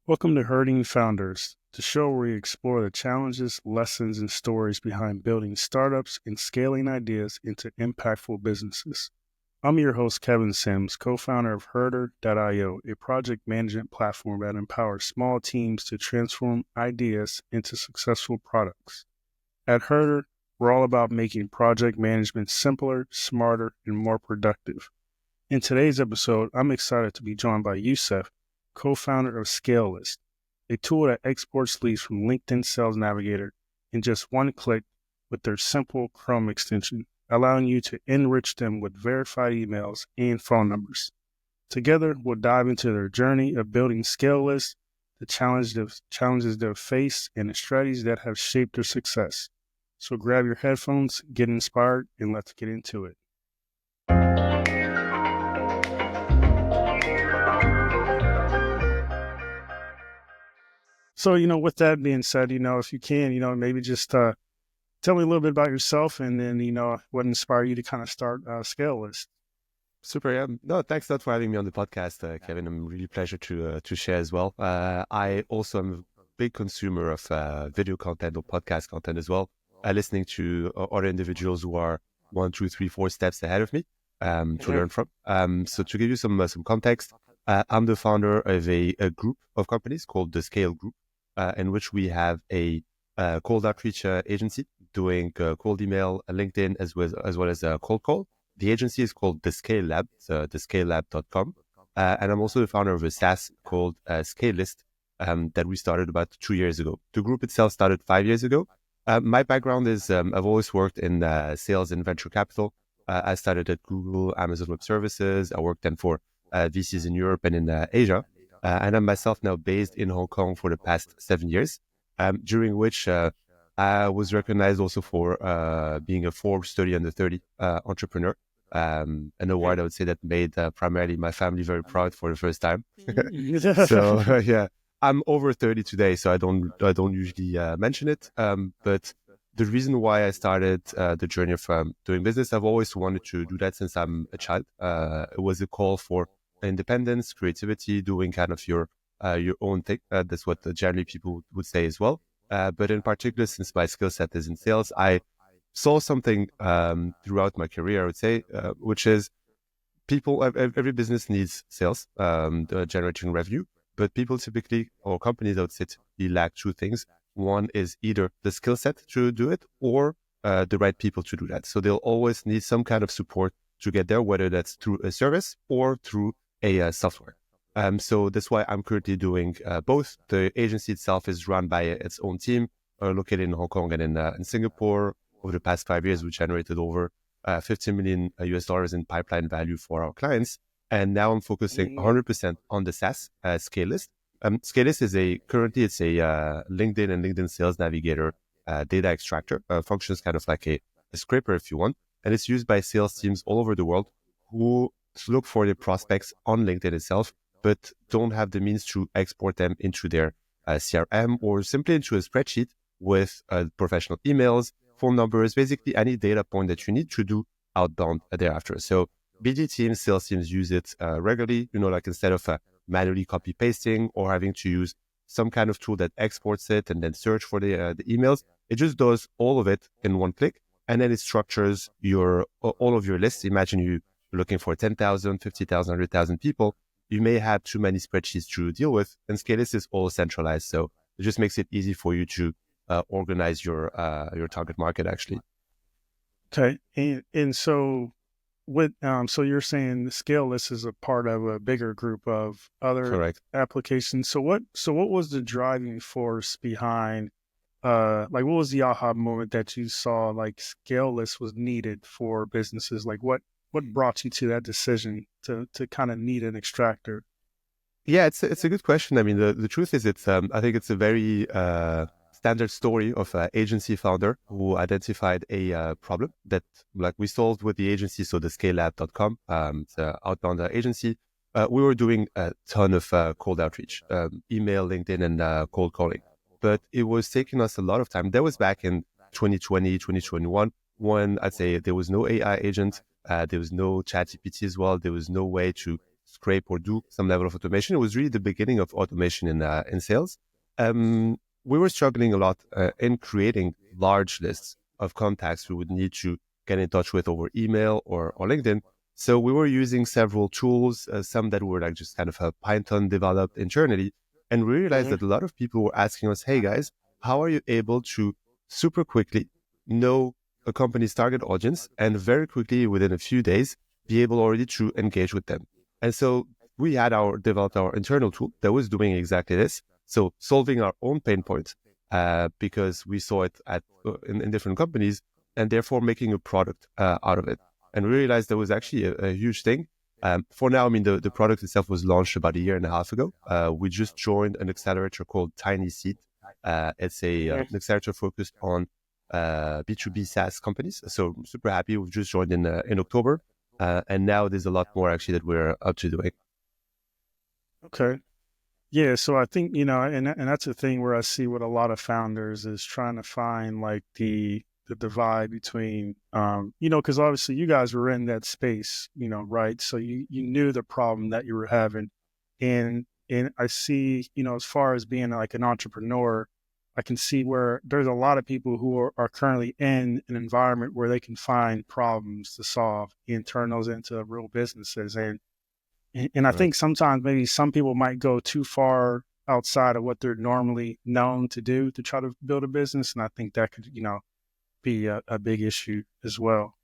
Welcome to Herding Founders, the show where we explore the challenges, lessons, and stories behind building startups and scaling ideas into impactful businesses. I'm your host, Kevin Sims, co-founder of Herdr.io, a project management platform that empowers small teams to transform ideas into successful products. At Herdr, we're all about making project management simpler, smarter, and more productive. In today's episode, I'm excited to be joined by Youssef, co-founder of Scalelist, a tool that exports leads from LinkedIn Sales Navigator in just one click with their simple Chrome extension, allowing you to enrich them with verified emails and phone numbers. Together, we'll dive into their journey of building Scalelist, the challenges they've faced, and the strategies that have shaped their success. So grab your headphones, get inspired, and let's get into it. So, with that being said, if you can, maybe just tell me a little bit about yourself and then, what inspired you to kind of start Scalelist. Super. Yeah. No, thanks a lot for having me on the podcast, Kevin. I'm really pleasure to share as well. I also am a big consumer of video content or podcast content as well. Listening to other individuals who are 1, 2, 3, 4 steps ahead of me to learn from. So to give you some context, I'm the founder of a group of companies called the Scale Group, in which we have a cold outreach agency doing cold email, LinkedIn, as well as cold call. The agency is called The Scale Lab, thescalelab.com. And I'm also the founder of a SaaS called Scalelist that we started about 2 years ago. The group itself started 5 years ago. My background is I've always worked in sales and venture capital. I started at Google, Amazon Web Services. I worked then for VCs in Europe and in Asia. And I'm myself now based in Hong Kong for the past 7 years, during which I was recognized also for being a Forbes 30 under 30 entrepreneur. An award I would say that made primarily my family very proud for the first time. So yeah, I'm over 30 today, so I don't usually mention it. But the reason why I started the journey of doing business, I've always wanted to do that since I'm a child. It was a call for independence, creativity, doing kind of your own thing. That's what generally people would say as well. But in particular, since my skill set is in sales, I saw something throughout my career, I would say, which is every business needs sales, generating revenue, but people typically, or companies, I would say, lack two things. One is either the skill set to do it or the right people to do that. So they'll always need some kind of support to get there, whether that's through a service or through a software. So that's why I'm currently doing both. The agency itself is run by its own team, located in Hong Kong and in Singapore. Over the past 5 years, we generated over $15 million US in pipeline value for our clients. And now I'm focusing 100% on the SaaS Scalelist. Scalelist is currently it's a LinkedIn and LinkedIn Sales Navigator data extractor. Functions kind of like a scraper if you want. And it's used by sales teams all over the world who look for their prospects on LinkedIn itself, but don't have the means to export them into their CRM or simply into a spreadsheet with professional emails, phone numbers, basically any data point that you need to do outbound thereafter. So BD teams, sales teams use it regularly, like instead of manually copy pasting or having to use some kind of tool that exports it and then search for the emails. It just does all of it in one click. And then it structures all of your lists. Imagine you're looking for 10,000, 50,000, 100,000 people. You may have too many spreadsheets to deal with, and Scalelist is all centralized. So it just makes it easy for you to organize your target market, actually. Okay. And so so you're saying the Scalelist is a part of a bigger group of other Correct. applications. So what was the driving force behind what was the aha moment that you saw like Scalelist was needed for businesses? Like what brought you to that decision to kind of need an extractor? Yeah, it's a good question. I mean, the truth is I think it's a very standard story of an agency founder who identified a problem that we solved with the agency. So the scalelab.com, it's an outbound agency. We were doing a ton of cold outreach, email, LinkedIn, and cold calling. But it was taking us a lot of time. That was back in 2020, 2021, when I'd say there was no AI agent, there was no ChatGPT as well. There was no way to scrape or do some level of automation. It was really the beginning of automation in sales. We were struggling a lot in creating large lists of contacts we would need to get in touch with over email or LinkedIn. So we were using several tools, some that were like just kind of a Python developed internally. And we realized that a lot of people were asking us, hey guys, how are you able to super quickly know a company's target audience and very quickly within a few days be able already to engage with them? And so we had developed our internal tool that was doing exactly this. So solving our own pain points because we saw it in different companies and therefore making a product out of it. And we realized there was actually a huge thing. For now, I mean, the product itself was launched about a year and a half ago. We just joined an accelerator called Tiny Seed. It's an accelerator focused on B2B SaaS companies. So I'm super happy. We've just joined in October. And now there's a lot more actually that we're up to doing. Okay. Yeah. So I think, and that's a thing where I see with a lot of founders is trying to find like the divide between, because obviously you guys were in that space, right? So you knew the problem that you were having. And I see, as far as being like an entrepreneur, I can see where there's a lot of people who are currently in an environment where they can find problems to solve and turn those into real businesses. And I think sometimes maybe some people might go too far outside of what they're normally known to do to try to build a business. And I think that could, be a big issue as well.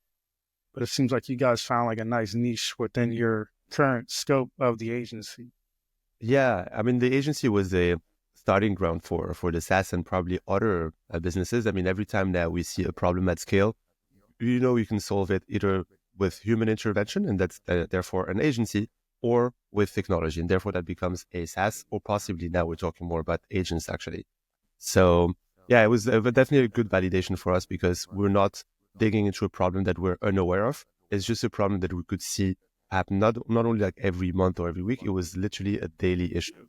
But it seems like you guys found like a nice niche within your current scope of the agency. Yeah, I mean, the agency was a starting ground for the SaaS and probably other businesses. I mean, every time now we see a problem at scale, you can solve it either with human intervention, and that's therefore an agency, or with technology, and therefore that becomes a SaaS, or possibly now we're talking more about agents actually. So yeah, it was definitely a good validation for us because we're not digging into a problem that we're unaware of. It's just a problem that we could see happen not only like every month or every week. It was literally a daily issue.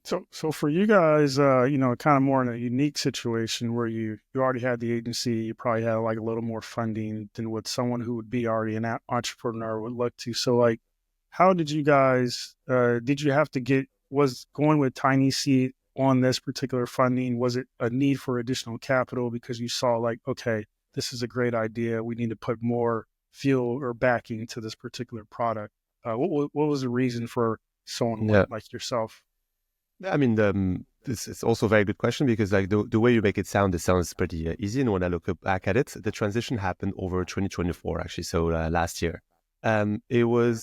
So for you guys, kind of more in a unique situation where you already had the agency, you probably had like a little more funding than what someone who would be already an entrepreneur would look to. So like, how did you guys, did you have to was going with Tiny Seed on this particular funding? Was it a need for additional capital because you saw like, okay, this is a great idea. We need to put more fuel or backing to this particular product. What was the reason for someone like yourself? I mean, this is also a very good question because like the way you make it sounds pretty easy. And when I look back at it, the transition happened over 2024, actually. So last year, I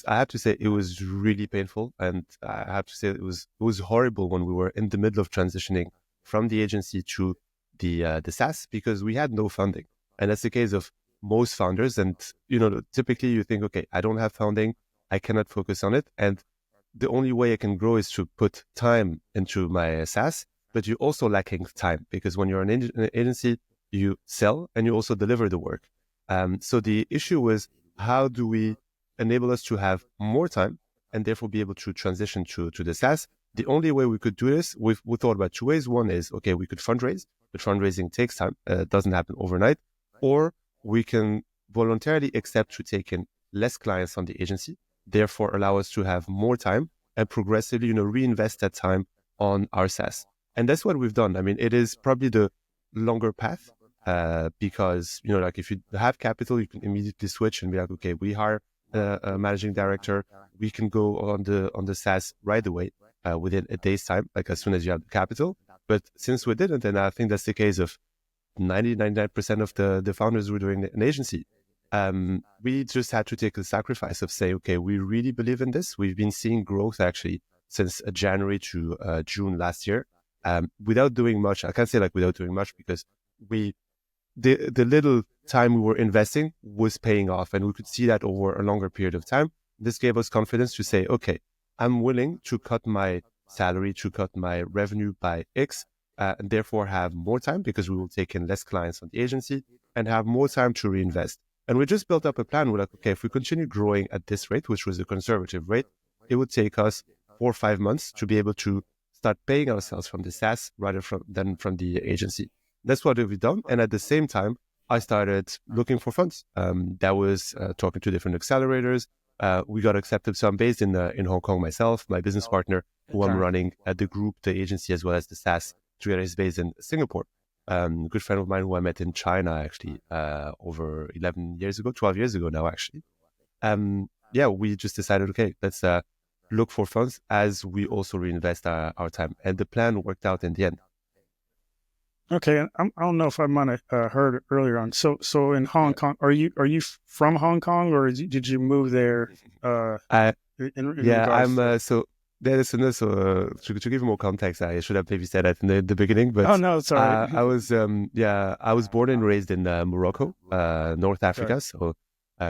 have to say it was really painful. And I have to say it was horrible when we were in the middle of transitioning from the agency to the SaaS because we had no funding. And that's the case of most founders. And, typically you think, okay, I don't have funding. I cannot focus on it. And the only way I can grow is to put time into my SaaS, but you're also lacking time because when you're an agency, you sell and you also deliver the work. So the issue was, how do we enable us to have more time and therefore be able to transition to the SaaS? The only way we could do this, we thought about two ways. One is, okay, we could fundraise, but fundraising takes time. It doesn't happen overnight. Or we can voluntarily accept to take in less clients on the agency, therefore allow us to have more time and progressively, reinvest that time on our SaaS. And that's what we've done. I mean, it is probably the longer path because, like if you have capital, you can immediately switch and be like, okay, we hire a managing director. We can go on the SaaS right away within a day's time, like as soon as you have the capital. But since we didn't, and I think that's the case of 99% of the founders who were doing an agency, we just had to take the sacrifice of say, okay, we really believe in this. We've been seeing growth actually since January to June last year without doing much. I can't say like without doing much because the little time we were investing was paying off and we could see that over a longer period of time. This gave us confidence to say, okay, I'm willing to cut my salary, to cut my revenue by X and therefore have more time because we will take in less clients on the agency and have more time to reinvest. And we just built up a plan. We're like, okay, if we continue growing at this rate, which was a conservative rate, it would take us 4 or 5 months to be able to start paying ourselves from the SaaS rather than from the agency. That's what we've done. And at the same time, I started looking for funds. That was talking to different accelerators, we got accepted. So I'm based in Hong Kong myself. My business partner, who I'm Okay. running at the group, the agency, as well as the SaaS together, is based in Singapore. A good friend of mine who I met in China actually over 11 years ago, 12 years ago now actually. Yeah, we just decided, okay, let's look for funds as we also reinvest our time. And the plan worked out in the end. Okay, and I don't know if I might have heard it earlier on. So in Hong Yeah. Kong, are you from Hong Kong, or did you move there? Uh, I, in yeah, regards I'm to. so there's no so to give you more context, I should have maybe said that in the beginning, Oh but no, it's all right. I was born and raised in Morocco, North Okay. Africa, so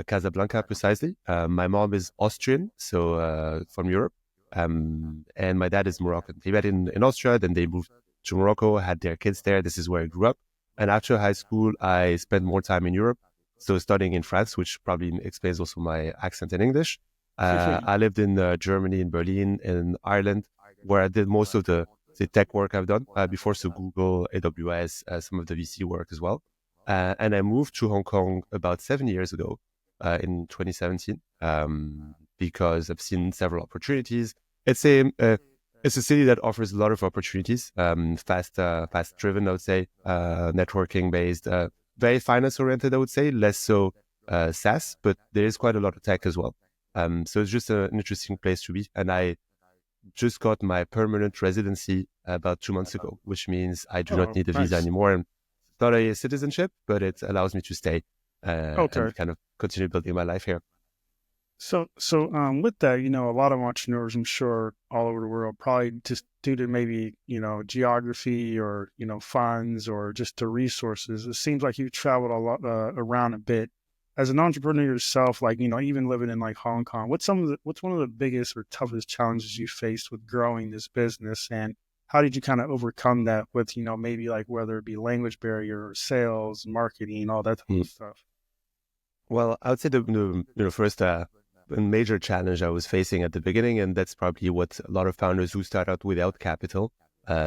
Casablanca precisely. My mom is Austrian, so from Europe, and my dad is Moroccan. They met in Austria, then they moved to Morocco, had their kids there. This is where I grew up. And after high school, I spent more time in Europe, so studying in France, which probably explains also my accent in English. I lived in Germany, in Berlin, in Ireland, where I did most of the tech work I've done before, so Google, AWS, some of the VC work as well. And I moved to Hong Kong about 7 years ago in 2017 because I've seen several opportunities. It's a uh, it's a city that offers a lot of opportunities, fast driven, I would say, networking based, very finance oriented, I would say, less so SaaS, but there is quite a lot of tech as well. So it's just an interesting place to be. And I just got my permanent residency about 2 months ago, which means I do not Oh, need a visa nice. anymore. And it's not a citizenship, but it allows me to stay Okay. and kind of continue building my life here. So with that, a lot of entrepreneurs, I'm sure, all over the world, probably just due to maybe, geography or, funds or just the resources, it seems like you've traveled a lot around a bit. As an entrepreneur yourself, like, even living in like Hong Kong, what's one of the biggest or toughest challenges you faced with growing this business? And how did you kind of overcome that with, maybe like whether it be language barrier or sales, marketing, all that type Mm. of stuff? Well, I would say the first major challenge I was facing at the beginning, and that's probably what a lot of founders who start out without capital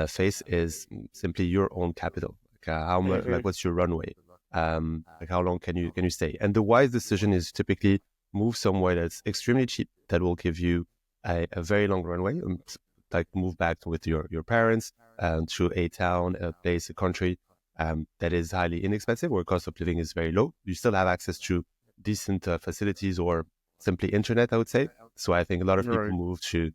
face, is simply your own capital. Like how much, Hmm. like what's your runway? Like how long can you stay? And the wise decision is typically move somewhere that's extremely cheap, that will give you a very long runway. Like move back with your parents to a town, a place, a country that is highly inexpensive, where cost of living is very low. You still have access to decent facilities or simply internet, I would say. So I think a lot of people Right. move to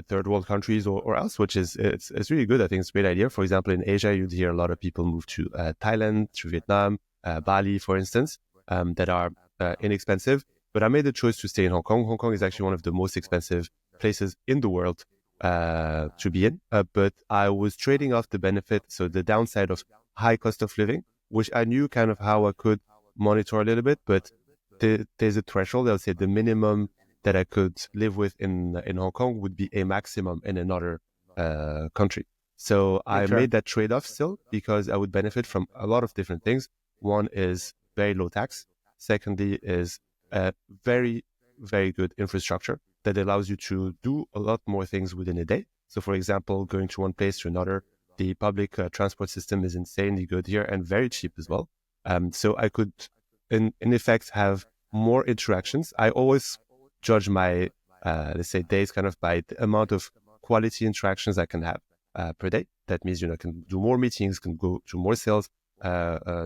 third world countries or else, which is it's really good. I think it's a great idea. For example, in Asia, you'd hear a lot of people move to Thailand, to Vietnam, Bali, for instance, that are inexpensive. But I made the choice to stay in Hong Kong. Hong Kong is actually one of the most expensive places in the world to be in. But I was trading off the benefit, so the downside of high cost of living, which I knew kind of how I could monitor a little bit, but there's a threshold. I would say the minimum that I could live with in Hong Kong would be a maximum in another country. So I Okay. made that trade off still because I would benefit from a lot of different things. One is very low tax. Secondly is a very, very good infrastructure that allows you to do a lot more things within a day. So for example, going to one place to another, the public transport system is insanely good here and very cheap as well. So I could, in effect, have more interactions. I always judge my, let's say, days kind of by the amount of quality interactions I can have per day. That means, I can do more meetings, can go to more sales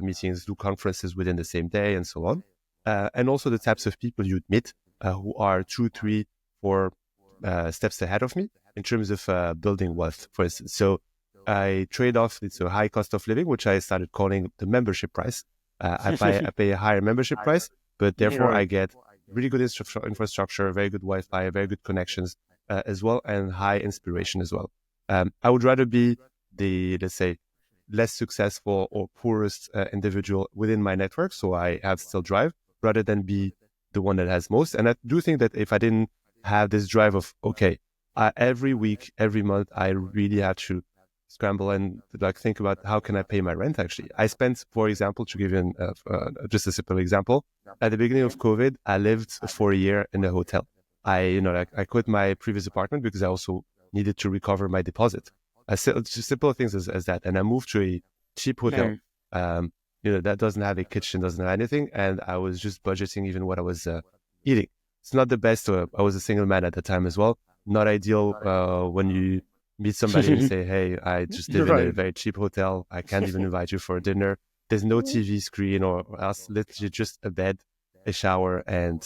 meetings, do conferences within the same day, and so on. And also the types of people you'd meet who are 2, 3, 4 steps ahead of me in terms of building wealth, for instance. So I trade off, it's a high cost of living, which I started calling the membership price. I pay a higher membership price, but therefore I Right. get really good infrastructure, very good Wi-Fi, very good connections as well, and high inspiration as well. I would rather be the, let's say, less successful or poorest individual within my network, so I have still drive, rather than be the one that has most. And I do think that if I didn't have this drive of, okay, every week, every month, I really have to scramble and like think about how can I pay my rent. Actually, I spent, for example, to give you just a simple example, at the beginning of COVID, I lived for a year in a hotel. Like I quit my previous apartment because I also needed to recover my deposit. Just simple things as that, and I moved to a cheap hotel. Mm. That doesn't have a kitchen, doesn't have anything, and I was just budgeting even what I was eating. it's not the best. I was a single man at the time as well. Not ideal when you meet somebody and say, hey, I just live in a Right. very cheap hotel. I can't even invite you for dinner. There's no TV screen or else literally just a bed, a shower, and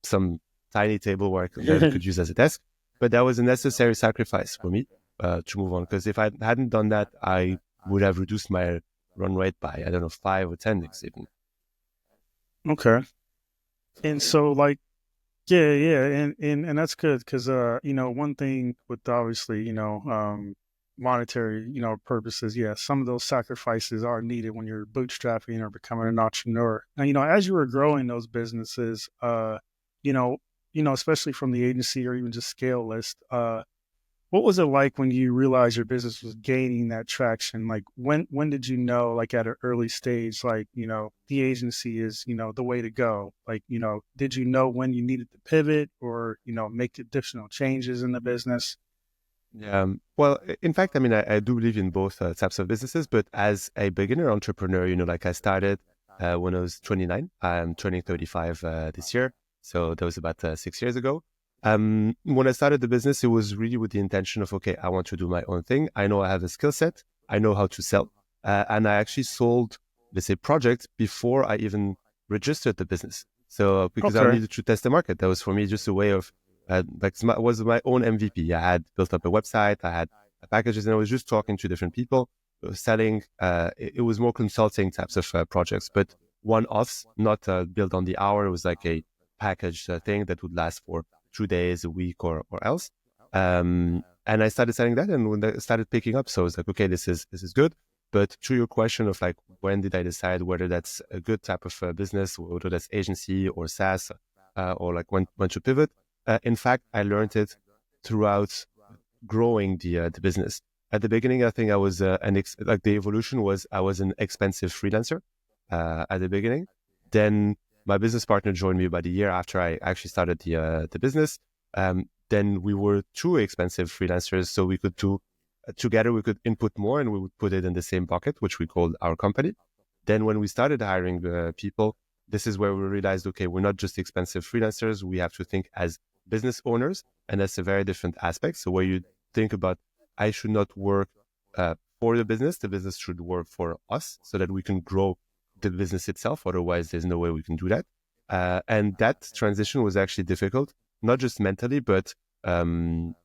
some tiny table where that I could use as a desk. But that was a necessary sacrifice for me to move on. Because if I hadn't done that, I would have reduced my run rate by, I don't know, 5 or 10x even. Okay. And so like, yeah, and that's good because one thing with obviously monetary purposes, yeah, some of those sacrifices are needed when you're bootstrapping or becoming an entrepreneur. And as you were growing those businesses, you know, especially from the agency or even just Scalelist, what was it like when you realized your business was gaining that traction? Like when did you know, like at an early stage, like, the agency is, the way to go? Like, did you know when you needed to pivot or, make additional changes in the business? Yeah. Well, in fact, I mean, I do believe in both types of businesses, but as a beginner entrepreneur, like I started when I was 29. I'm turning 35 this year. So that was about 6 years ago. When I started the business, it was really with the intention of, okay, I want to do my own thing. I know I have a skill set. I know how to sell. And I actually sold, let's say, projects before I even registered the business. So because I Okay. needed to test the market, that was for me just a way of was my own MVP. I had built up a website, I had packages, and I was just talking to different people, selling. It was more consulting types of projects, but one-offs, not built on the hour. It was like a package thing that would last for 2 days, a week, or else. And I started selling that, and when that started picking up, so I was like, okay, this is good. But to your question of like, when did I decide whether that's a good type of business, whether that's agency or SaaS, or like when to pivot? In fact, I learned it throughout growing the business. At the beginning, I think I was like the evolution was I was an expensive freelancer at the beginning. Then my business partner joined me about a year after I actually started the business. Then we were two expensive freelancers, so we could do together. We could input more, and we would put it in the same bucket, which we called our company. Then when we started hiring people, this is where we realized, okay, we're not just expensive freelancers. We have to think as business owners, and that's a very different aspect. So where you think about, I should not work for the business should work for us so that we can grow the business itself. Otherwise, there's no way we can do that. And that transition was actually difficult, not just mentally, but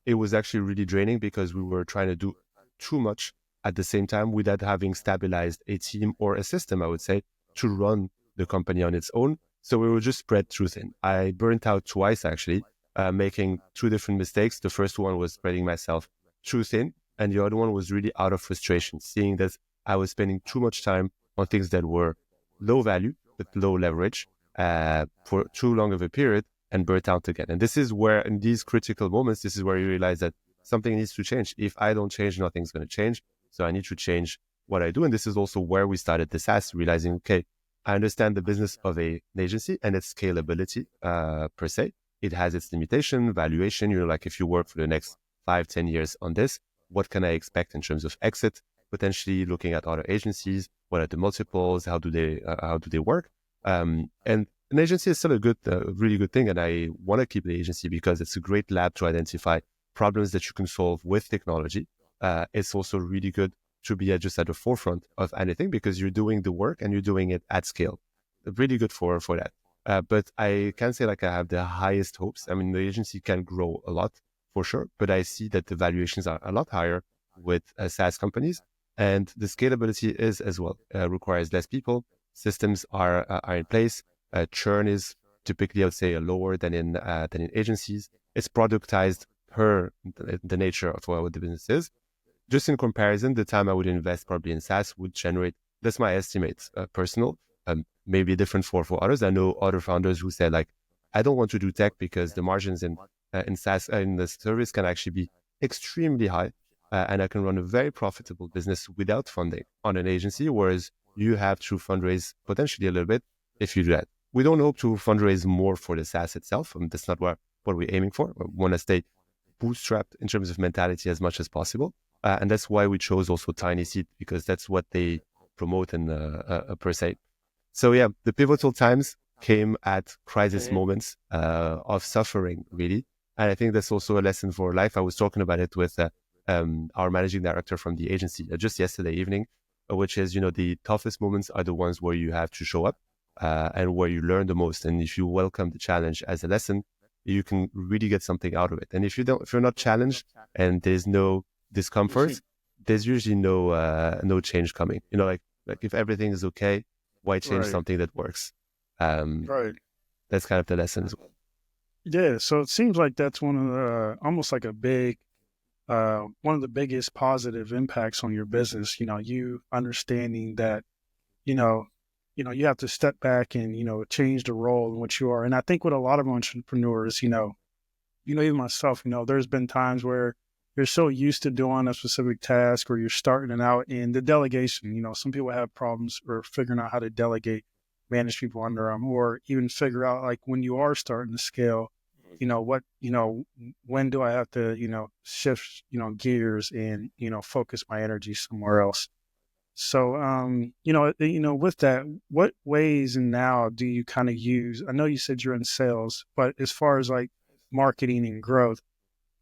it was actually really draining because we were trying to do too much at the same time without having stabilized a team or a system, I would say, to run the company on its own. So we were just spread too thin. I burnt out twice, actually, making two different mistakes. The first one was spreading myself too thin, and the other one was really out of frustration, seeing that I was spending too much time on things that were low value, but low leverage for too long of a period, and burnt out again. And this is where, in these critical moments, this is where you realize that something needs to change. If I don't change, nothing's going to change. So I need to change what I do. And this is also where we started the SaaS, realizing, okay, I understand the business of an agency and its scalability per se. It has its limitation, valuation. Like if you work for the next 5-10 years on this, what can I expect in terms of exit? Potentially looking at other agencies, what are the multiples? How do they work? And an agency is still a really good thing. And I want to keep the agency because it's a great lab to identify problems that you can solve with technology. It's also really good to be just at the forefront of anything because you're doing the work and you're doing it at scale. Really good for that. But I can say like I have the highest hopes. I mean, the agency can grow a lot for sure, but I see that the valuations are a lot higher with SaaS companies, and the scalability is as well. Requires less people. Systems are in place. Churn is typically, I would say, lower than in agencies. It's productized per the nature of what the business is. Just in comparison, the time I would invest probably in SaaS would generate, that's my estimate, personal, maybe different for others. I know other founders who said like, I don't want to do tech because the margins in SaaS, in the service can actually be extremely high. And I can run a very profitable business without funding on an agency, whereas you have to fundraise potentially a little bit if you do that. We don't hope to fundraise more for the SaaS itself. That's not what we're aiming for. We want to stay bootstrapped in terms of mentality as much as possible. And that's why we chose also Tiny Seed, because that's what they promote in per se. So yeah, the pivotal times, came at crisis moments of suffering, really. And I think that's also a lesson for life. I was talking about it with our managing director from the agency just yesterday evening, which is, the toughest moments are the ones where you have to show up and where you learn the most. And if you welcome the challenge as a lesson, you can really get something out of it. And if you're not challenged and there's no discomfort, there's usually no change coming. Like if everything is okay, why change something that works? Right. That's kind of the lesson as well. Yeah. So it seems like that's one of the almost like a big one of the biggest positive impacts on your business. You understanding that you have to step back and change the role in which you are. And I think with a lot of entrepreneurs, even myself, there's been times where you're so used to doing a specific task or you're starting it out, and the delegation, some people have problems or figuring out how to delegate, manage people under them, or even figure out like when you are starting to scale, when do I have to, shift, gears and, focus my energy somewhere else. So, with that, what ways and now do you kind of use? I know you said you're in sales, but as far as like marketing and growth,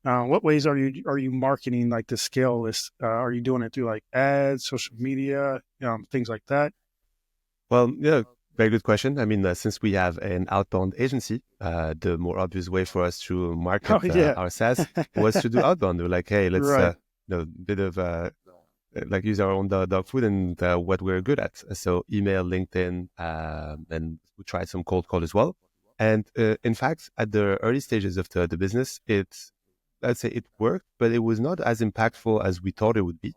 what ways are you marketing like the Scalelist? Are you doing it through like ads, social media, things like that? Well, yeah, very good question. I mean, since we have an outbound agency, the more obvious way for us to market our SaaS was to do outbound. We're like, hey, let's bit of like use our own dog food and what we're good at. So email, LinkedIn, and we tried some cold call as well. And in fact, at the early stages of the business, I'd say it worked, but it was not as impactful as we thought it would be.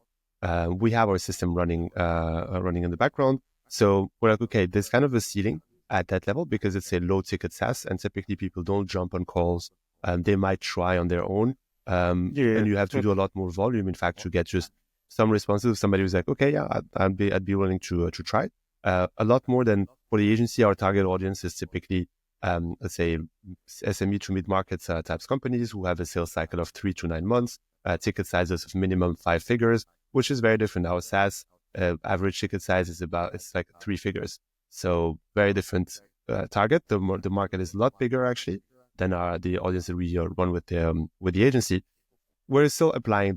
We have our system running in the background. So we're like, okay, there's kind of a ceiling at that level because it's a low ticket SaaS and typically people don't jump on calls. They might try on their own. And you have to do a lot more volume, in fact, to get just some responses. Somebody was like, okay, yeah, I'd be willing to try. A lot more than for the agency. Our target audience is typically, let's say, SME to mid-market types companies who have a sales cycle of 3 to 9 months, ticket sizes of minimum 5 figures, which is very different. Our SaaS average ticket size is it's like 3 figures. So very different target. The market is a lot bigger actually than the audience that we run with the agency. We're still applying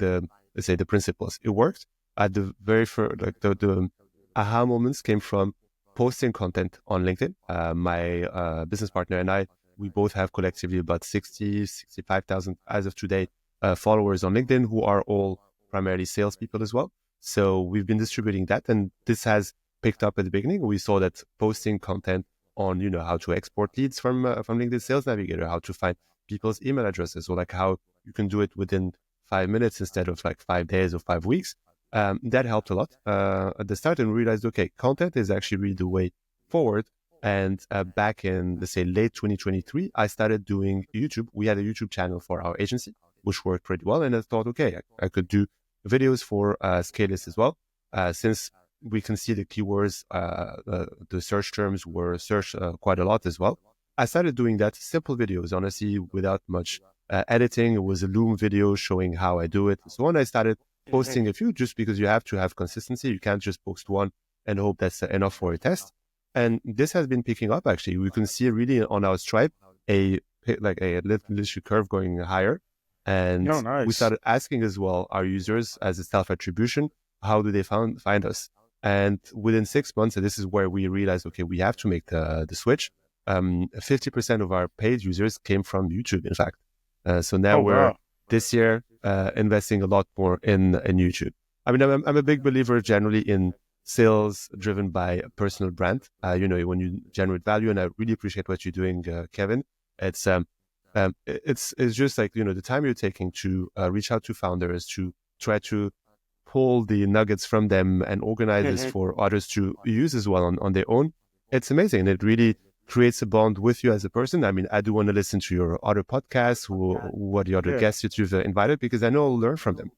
let's say the principles. It worked at the very first, like the aha moments came from posting content on LinkedIn. My business partner and I, we both have collectively about 65,000 as of today followers on LinkedIn who are all primarily salespeople as well. So we've been distributing that, and this has picked up at the beginning. We saw that posting content on, how to export leads from LinkedIn Sales Navigator, how to find people's email addresses, or like how you can do it within 5 minutes instead of like 5 days or 5 weeks. That helped a lot at the start, and we realized, okay, content is actually really the way forward. And back in, let's say, late 2023, I started doing YouTube. We had a YouTube channel for our agency, which worked pretty well. And I thought, okay, I could do videos for Scalelist as well. Since we can see the keywords, the search terms were searched quite a lot as well. I started doing that, simple videos, honestly, without much editing. It was a Loom video showing how I do it. So when I started posting a few, just because you have to have consistency, you can't just post one and hope that's enough for a test. And this has been picking up, actually. We can see really on our Stripe a little curve going higher. And nice. We started asking as well our users as a self-attribution, how do they find us? And within 6 months, and this is where we realized, okay, we have to make the switch. 50% of our paid users came from YouTube, in fact. So now we're this year investing a lot more in YouTube. I mean, I'm a big believer generally in sales driven by a personal brand. When you generate value, and I really appreciate what you're doing, Kevin. It's just like, the time you're taking to reach out to founders, to try to pull the nuggets from them and organize this for others to use as well on their own. It's amazing. It really creates a bond with you as a person. I mean, I do want to listen to your other podcasts, what the other guests that you've invited, because I know I'll learn from them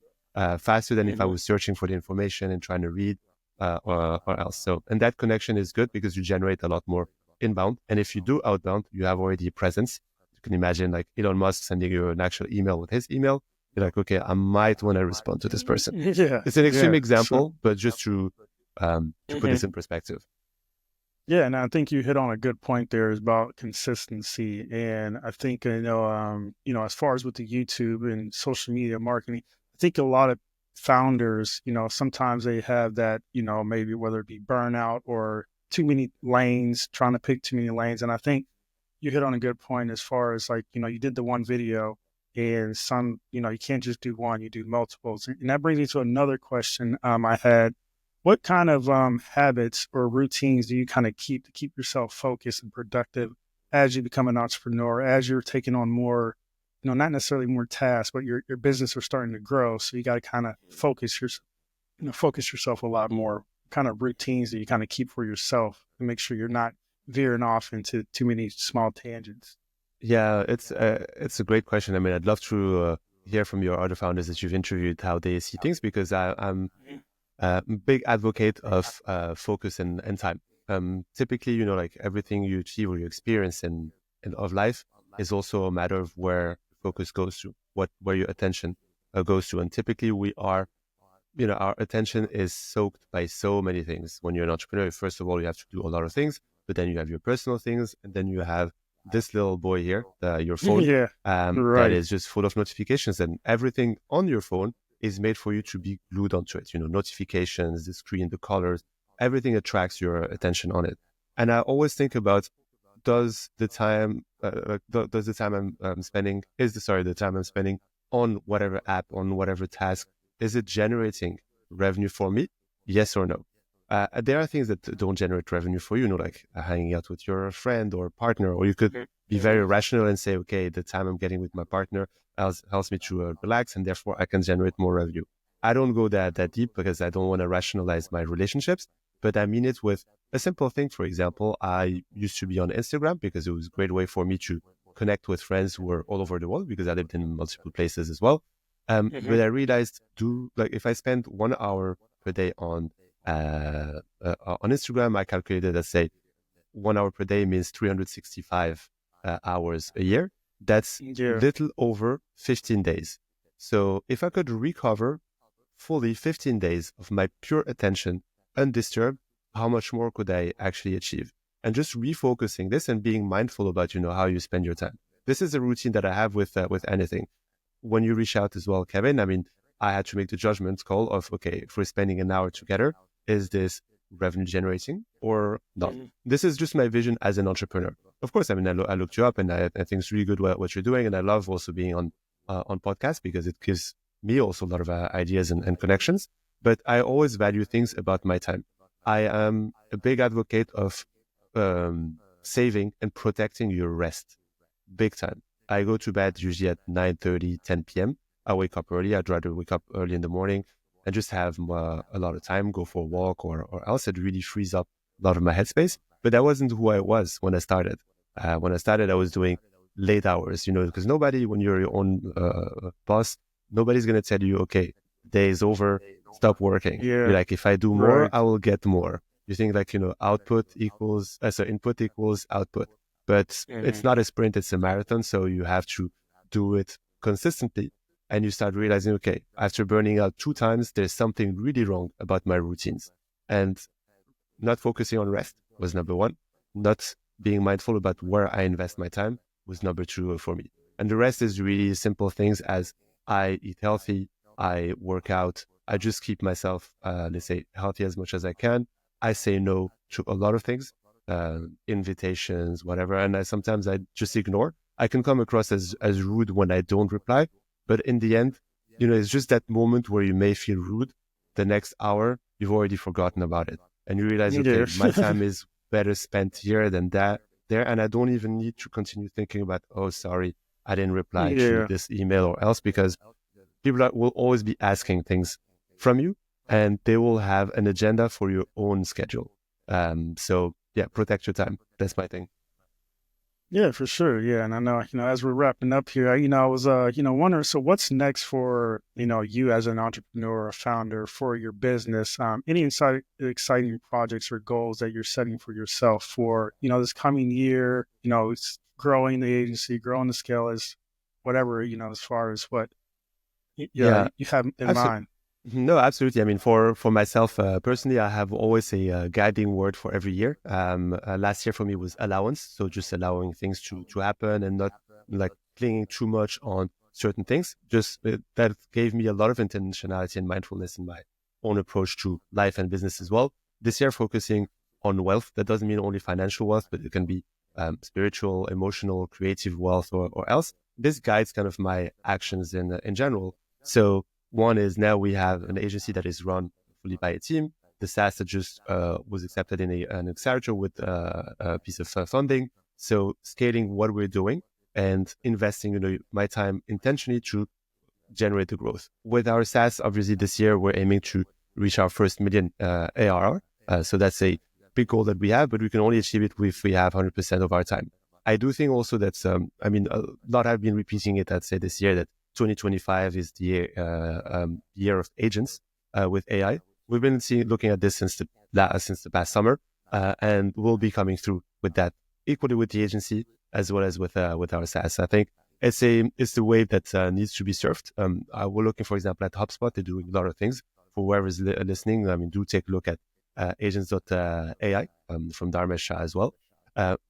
faster than if I was searching for the information and trying to read or else. So, and that connection is good because you generate a lot more inbound. And if you do outbound, you have already a presence. You can imagine like Elon Musk sending you an actual email with his email. You're like, okay, I might want to respond to this person. It's an extreme example, but just to put this in perspective. Yeah, and I think you hit on a good point there is about consistency. And I think, as far as with the YouTube and social media marketing, I think a lot of founders, sometimes they have that, maybe whether it be burnout or too many lanes, trying to pick too many lanes. And I think you hit on a good point as far as like, you did the one video and some, you can't just do one, you do multiples. And that brings me to another question I had. What kind of habits or routines do you kind of keep to keep yourself focused and productive as you become an entrepreneur, as you're taking on more, not necessarily more tasks, but your business are starting to grow. So you got to kind of focus yourself a lot more. Kind of routines that you kind of keep for yourself to make sure you're not veering off into too many small tangents. Yeah, it's a great question. I mean, I'd love to hear from your other founders that you've interviewed how they see things because I'm a big advocate of focus and time. Typically, like everything you achieve or you experience in of life is also a matter of where focus goes to, where your attention goes to. And typically, our attention is soaked by so many things. When you're an entrepreneur, first of all, you have to do a lot of things, but then you have your personal things, and then you have this little boy here, your phone, Yeah, that right. is just full of notifications, and everything on your phone is made for you to be glued onto it. Notifications, the screen, the colors, everything attracts your attention on it. And I always think about does the time does the time I'm spending the time I'm spending on whatever app, on whatever task, is it generating revenue for me? Yes or no? There are things that don't generate revenue for you, like hanging out with your friend or partner, or you could be very rational and say, okay, the time I'm getting with my partner helps me to relax, and therefore I can generate more revenue. I don't go that deep because I don't want to rationalize my relationships, but I mean it with a simple thing. For example, I used to be on Instagram because it was a great way for me to connect with friends who were all over the world because I lived in multiple places as well. But I realized, if I spend 1 hour per day on Instagram, I calculated, let's say 1 hour per day means 365 hours a year. That's Yeah. little over 15 days. So if I could recover fully 15 days of my pure attention undisturbed, how much more could I actually achieve? And just refocusing this and being mindful about, how you spend your time. This is a routine that I have with anything. When you reach out as well, Kevin, I mean, I had to make the judgment call of, okay, if we're spending an hour together, is this revenue generating or not? Mhm. This is just my vision as an entrepreneur. Of course, I mean, I looked you up and I think it's really good what you're doing. And I love also being on podcasts because it gives me also a lot of ideas and connections. But I always value things about my time. I am a big advocate of saving and protecting your rest, big time. I go to bed usually at 9:30, 10 p.m. I wake up early. I'd rather wake up early in the morning and just have a lot of time, go for a walk, or else it really frees up a lot of my headspace. But that wasn't who I was when I started. I was doing late hours, because nobody, when you're your own boss, nobody's going to tell you, okay, day is over, stop working. You're Yeah, like, if I do more, right. I will get more. You think like, input equals output, but it's Mhm. not a sprint, it's a marathon. So you have to do it consistently. And you start realizing, okay, after burning out 2 times, there's something really wrong about my routines. And not focusing on rest was number one. Not being mindful about where I invest my time was number two for me. And the rest is really simple things as I eat healthy, I work out, I just keep myself, let's say, healthy as much as I can. I say no to a lot of things, invitations, whatever. And sometimes I just ignore. I can come across as rude when I don't reply. But in the end, it's just that moment where you may feel rude. The next hour, you've already forgotten about it and you realize, Yeah. okay, my time is better spent here than that there, and I don't even need to continue thinking about, oh, sorry, I didn't reply to Yeah. this email or else, because will always be asking things from you, and they will have an agenda for your own schedule. So yeah, protect your time. That's my thing. Yeah, for sure. Yeah. And I know, as we're wrapping up here, I was, wondering, so what's next for, you as an entrepreneur or founder for your business? Any exciting projects or goals that you're setting for yourself for, this coming year, it's growing the agency, growing the scale is whatever, as far as what Yeah, you have in absolutely. mind. No, absolutely. I mean, for myself personally, I have always a guiding word for every year. Last year for me was allowance, so just allowing things to happen and not like clinging too much on certain things. Just that gave me a lot of intentionality and mindfulness in my own approach to life and business as well. This year, focusing on wealth. That doesn't mean only financial wealth, but it can be spiritual, emotional, creative wealth, or else. This guides kind of my actions in general. So one is now we have an agency that is run fully by a team. The SaaS that just was accepted in an accelerator with a piece of funding. So scaling what we're doing and investing, my time intentionally to generate the growth. With our SaaS, obviously this year we're aiming to reach our first million ARR. So that's a big goal that we have, but we can only achieve it if we have 100% of our time. I do think also that's, a lot have been repeating it, I'd say this year that 2025 is the year of agents with AI. We've been looking at this since the past summer, and we'll be coming through with that equally with the agency as well as with our SaaS. I think it's the wave that needs to be surfed. We're looking, for example, at HubSpot. They're doing a lot of things. For whoever's listening, I mean, do take a look at agents.ai from Dharmesh Shah as well.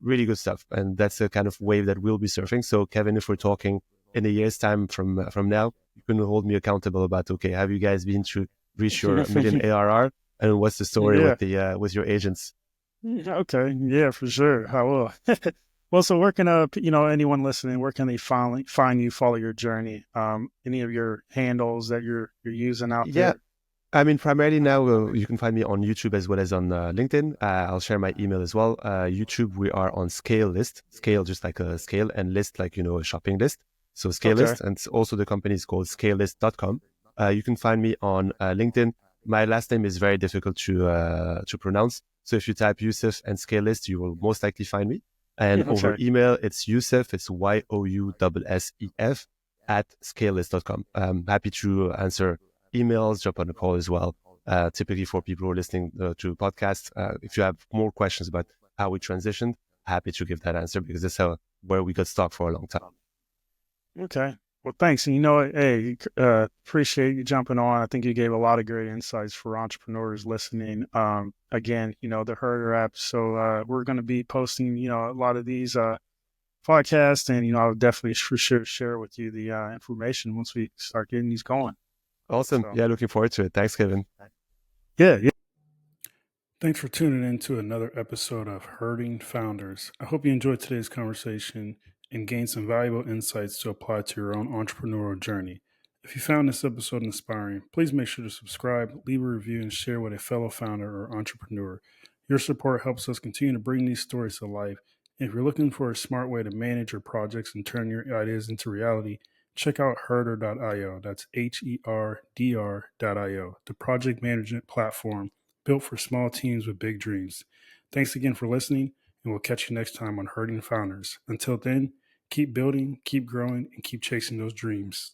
Really good stuff, and that's the kind of wave that we'll be surfing. So, Kevin, if we're talking in a year's time from now, you can hold me accountable about, okay, have you guys been to reach your million ARR, and what's the story Yeah. with your agents? Okay. Yeah, for sure. I will. Well, so where can anyone listening, where can they find you, follow your journey? Any of your handles that you're using out Yeah, there? I mean, primarily now you can find me on YouTube as well as on LinkedIn. I'll share my email as well. YouTube, we are on Scalelist. Scale just like a scale, and list like a shopping list. So Okay. Scalelist, and also the company is called Scalelist.com. You can find me on LinkedIn. My last name is very difficult to pronounce. So if you type Youssef and Scalelist, you will most likely find me. And over Okay. email, it's Youssef, it's Youssef at scalelist.com. I'm happy to answer emails, jump on a call as well. Typically for people who are listening to podcasts, if you have more questions about how we transitioned, happy to give that answer because that's where we got stuck for a long time. Okay. Well, thanks. And hey, appreciate you jumping on. I think you gave a lot of great insights for entrepreneurs listening. Again, the Herdr app. So we're going to be posting, a lot of these podcasts, and I'll definitely for sure share with you the information once we start getting these going. Awesome. So Yeah, looking forward to it. Thanks, Kevin. yeah, yeah. Thanks for tuning in to another episode of Herding Founders. I hope you enjoyed today's conversation and gained some valuable insights to apply to your own entrepreneurial journey. If you found this episode inspiring, please make sure to subscribe, leave a review, and share with a fellow founder or entrepreneur. Your support helps us continue to bring these stories to life. And if you're looking for a smart way to manage your projects and turn your ideas into reality, check out Herdr.io. That's HERDR.io, the project management platform built for small teams with big dreams. Thanks again for listening, and we'll catch you next time on Herding Founders. Until then, keep building, keep growing, and keep chasing those dreams.